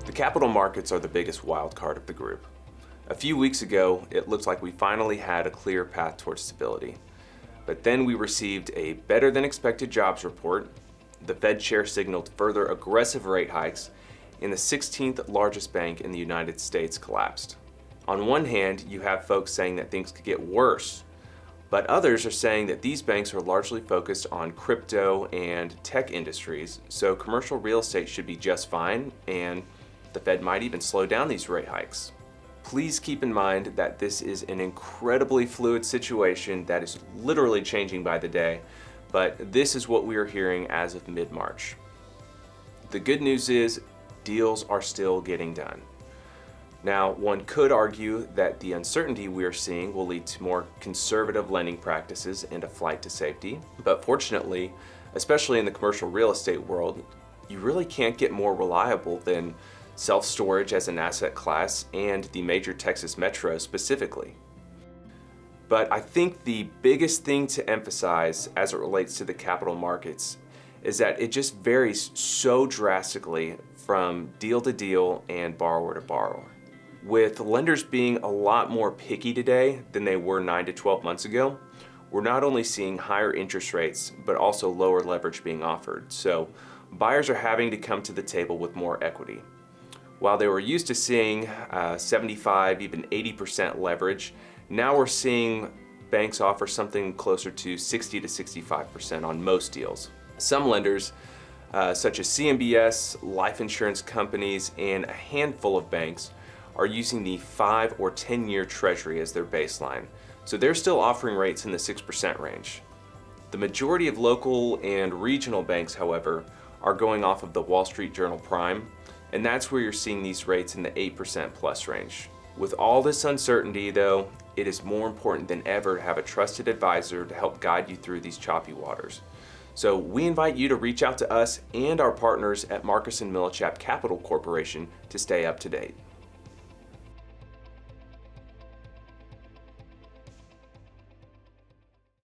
The capital markets are the biggest wild card of the group. A few weeks ago, it looked like we finally had a clear path towards stability. But then we received a better than expected jobs report, the Fed chair signaled further aggressive rate hikes, and the 16th largest bank in the United States collapsed. On one hand, you have folks saying that things could get worse, but others are saying that these banks are largely focused on crypto and tech industries, so commercial real estate should be just fine, and the Fed might even slow down these rate hikes. Please keep in mind that this is an incredibly fluid situation that is literally changing by the day, but this is what we are hearing as of mid-March. The good news is deals are still getting done. Now, one could argue that the uncertainty we are seeing will lead to more conservative lending practices and a flight to safety, but fortunately, especially in the commercial real estate world, you really can't get more reliable than self-storage as an asset class and the major Texas metros specifically. But I think the biggest thing to emphasize as it relates to the capital markets is that it just varies so drastically from deal to deal and borrower to borrower. With lenders being a lot more picky today than they were 9 to 12 months ago, we're not only seeing higher interest rates, but also lower leverage being offered. So buyers are having to come to the table with more equity. While they were used to seeing 75, even 80% leverage, now we're seeing banks offer something closer to 60 to 65% on most deals. Some lenders, such as CMBS, life insurance companies, and a handful of banks are using the 5 or 10-year treasury as their baseline. So they're still offering rates in the 6% range. The majority of local and regional banks, however, are going off of the Wall Street Journal Prime, and that's where you're seeing these rates in the 8% plus range. With all this uncertainty though, it is more important than ever to have a trusted advisor to help guide you through these choppy waters. So we invite you to reach out to us and our partners at Marcus & Millichap Capital Corporation to stay up to date.